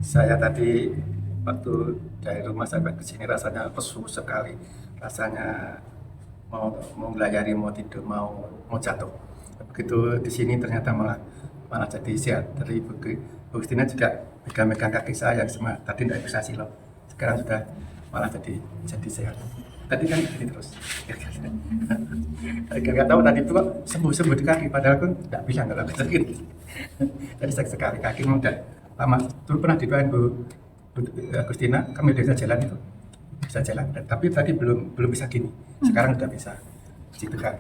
Saya tadi waktu dari rumah sampai ke sini rasanya lesu sekali. Rasanya mau mau melayari, mau tidur, mau jatuh. Begitu di sini ternyata malah malah jadi sehat. Dari Bu Kristina juga megang-megang kaki saya yang tadi tidak bisa silap. Sekarang sudah malah jadi sehat. Tadi kan gini terus. Nggak tahu tadi itu kok sembuh-sembuh di kaki, padahal kan nggak bilang kalau bisa gini. Jadi sekali kaki memang udah lama. Dulu pernah didoain Bu Agustina, kami udah bisa jalan itu, bisa jalan. Tapi tadi belum belum bisa gini. Sekarang udah bisa. Puji Tuhan.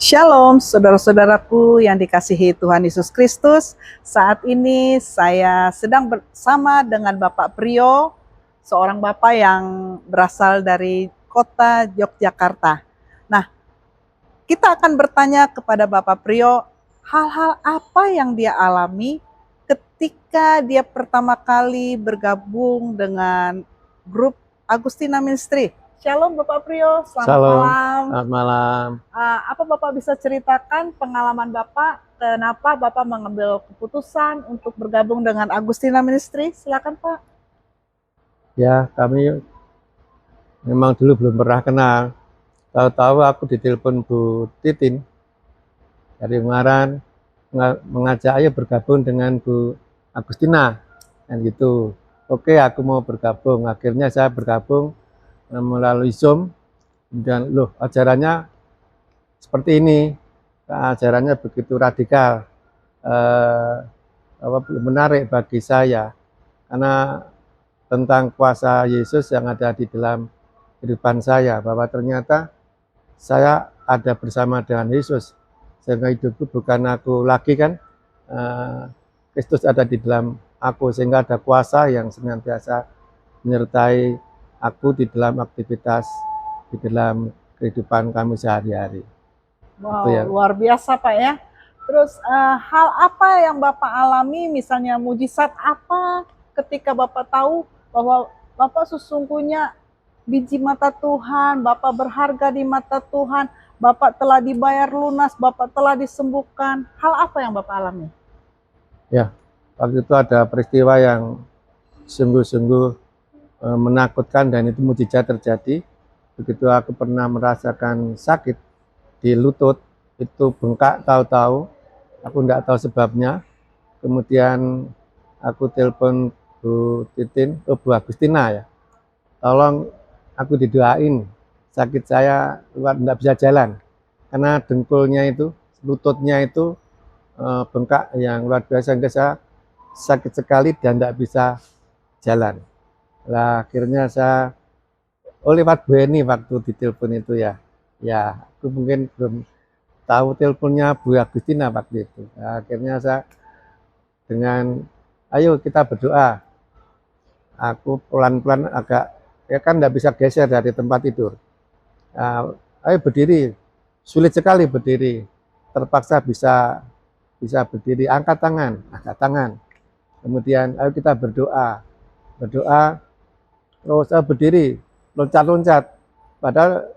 Shalom, saudara-saudaraku yang dikasihi Tuhan Yesus Kristus. Saat ini saya sedang bersama dengan Bapak Priyo, seorang Bapak yang berasal dari kota Yogyakarta. Nah, kita akan bertanya kepada Bapak Priyo, hal-hal apa yang dia alami ketika dia pertama kali bergabung dengan grup Agustina Ministry. Shalom Bapak Priyo, selamat malam. Selamat malam. Apa Bapak bisa ceritakan pengalaman Bapak, kenapa Bapak mengambil keputusan untuk bergabung dengan Agustina Ministry? Silakan Pak. Ya, kami memang dulu belum pernah kenal. Tahu-tahu aku ditelepon Bu Titin dari Ungaran mengajak ayo bergabung dengan Bu Agustina, dan gitu. Oke, aku mau bergabung. Akhirnya saya bergabung melalui Zoom. Dan loh, ajarannya seperti ini. Ajarannya begitu radikal, menarik bagi saya karena tentang kuasa Yesus yang ada di dalam kehidupan saya, bahwa ternyata saya ada bersama dengan Yesus, sehingga hidupku bukan aku lagi kan, Kristus ada di dalam aku, sehingga ada kuasa yang senantiasa menyertai aku di dalam aktivitas, di dalam kehidupan kami sehari-hari. Wow, ya. Luar biasa Pak ya. Terus hal apa yang Bapak alami, misalnya mujizat apa ketika Bapak tahu bahwa Bapak sesungguhnya biji mata Tuhan, Bapak berharga di mata Tuhan, Bapak telah dibayar lunas, Bapak telah disembuhkan. Hal apa yang Bapak alami? Ya, waktu itu ada peristiwa yang sungguh-sungguh menakutkan, dan itu mujizat terjadi. Begitu aku pernah merasakan sakit di lutut, itu bengkak, tahu-tahu aku nggak tahu sebabnya. Kemudian aku telepon Bu Titin, Bu Agustina ya, tolong aku didoain, sakit saya nggak bisa jalan karena dengkulnya itu, lututnya itu bengkak yang luar biasa, sehingga saya sakit sekali dan nggak bisa jalan. Lah akhirnya saya lewat Bu Eni waktu ditelepon itu ya, aku mungkin belum tahu teleponnya Bu Agustina waktu itu. Nah, akhirnya saya dengan ayo kita berdoa. Aku pelan-pelan agak, ya kan nggak bisa geser dari tempat tidur. Nah, ayo berdiri, sulit sekali berdiri. Terpaksa bisa berdiri, angkat tangan. Kemudian ayo kita berdoa, terus berdiri, loncat-loncat. Padahal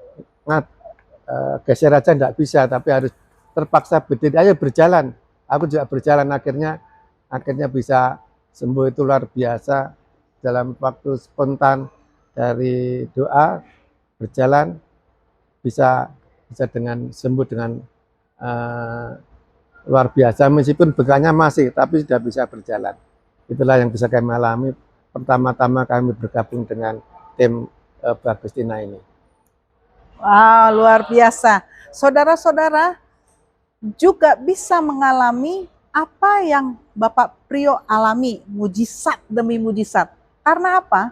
geser aja nggak bisa, tapi harus terpaksa berdiri, ayo berjalan. Aku juga berjalan, akhirnya bisa sembuh. Itu luar biasa, dalam waktu spontan dari doa berjalan bisa dengan sembuh dengan luar biasa, meskipun bekanya masih, tapi sudah bisa berjalan. Itulah yang bisa kami alami pertama-tama kami bergabung dengan tim Agustina ini. Wow, luar biasa. Saudara-saudara juga bisa mengalami apa yang Bapak Priyo alami, mujizat demi mujizat. Karena apa?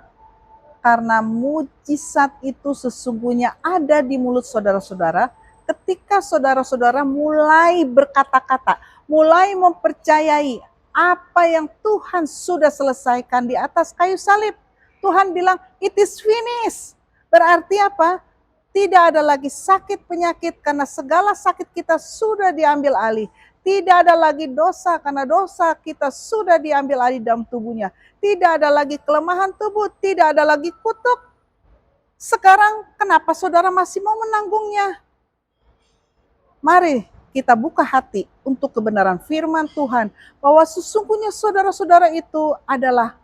Karena mujizat itu sesungguhnya ada di mulut saudara-saudara ketika saudara-saudara mulai berkata-kata, mulai mempercayai apa yang Tuhan sudah selesaikan di atas kayu salib. Tuhan bilang, it is finished. Berarti apa? Tidak ada lagi sakit penyakit karena segala sakit kita sudah diambil alih. Tidak ada lagi dosa karena dosa kita sudah diambil alih dalam tubuhnya. Tidak ada lagi kelemahan tubuh, tidak ada lagi kutuk. Sekarang kenapa saudara masih mau menanggungnya? Mari kita buka hati untuk kebenaran firman Tuhan, bahwa sesungguhnya saudara-saudara itu adalah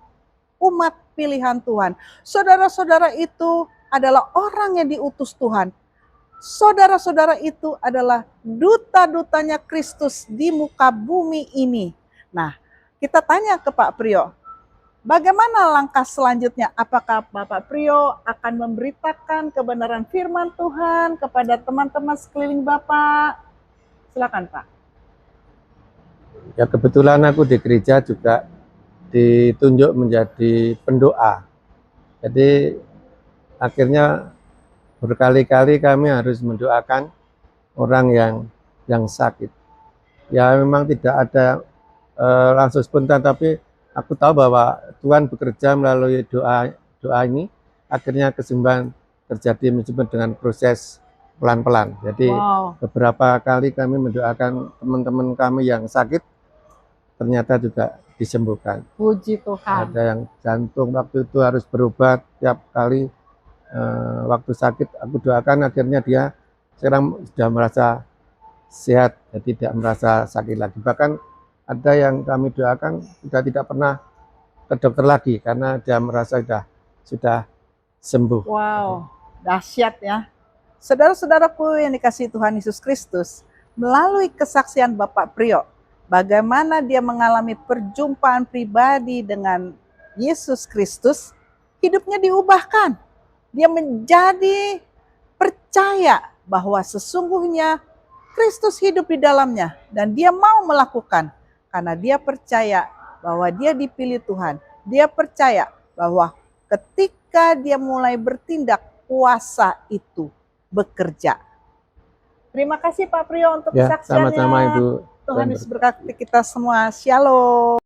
umat pilihan Tuhan. Saudara-saudara itu adalah orang yang diutus Tuhan. Saudara-saudara itu adalah duta-dutanya Kristus di muka bumi ini. Nah, kita tanya ke Pak Priyo, bagaimana langkah selanjutnya? Apakah Bapak Priyo akan memberitakan kebenaran firman Tuhan kepada teman-teman sekeliling Bapak? Silakan Pak. Ya, kebetulan aku di gereja juga ditunjuk menjadi pendoa. Jadi akhirnya berkali-kali kami harus mendoakan orang yang sakit. Ya memang tidak ada langsung spontan, tapi aku tahu bahwa Tuhan bekerja melalui doa ini, akhirnya kesembuhan terjadi meskipun dengan proses pelan-pelan. Jadi beberapa kali kami mendoakan teman-teman kami yang sakit, ternyata juga disembuhkan. Puji Tuhan. Ada yang jantung waktu itu harus berobat tiap kali waktu sakit, aku doakan, akhirnya dia sekarang sudah merasa sehat, jadi tidak merasa sakit lagi. Bahkan ada yang kami doakan sudah tidak pernah ke dokter lagi karena dia merasa sudah sembuh. Wow, dahsyat ya. Saudara-saudaraku yang dikasihi Tuhan Yesus Kristus, melalui kesaksian Bapak Priyo, bagaimana dia mengalami perjumpaan pribadi dengan Yesus Kristus, hidupnya diubahkan. Dia menjadi percaya bahwa sesungguhnya Kristus hidup di dalamnya dan dia mau melakukan karena dia percaya bahwa dia dipilih Tuhan. Dia percaya bahwa ketika dia mulai bertindak, kuasa itu bekerja. Terima kasih Pak Priyo untuk Ya, kesaksiannya. sama-sama Ibu. Tuhan Yesus berkati kita semua. Shalom.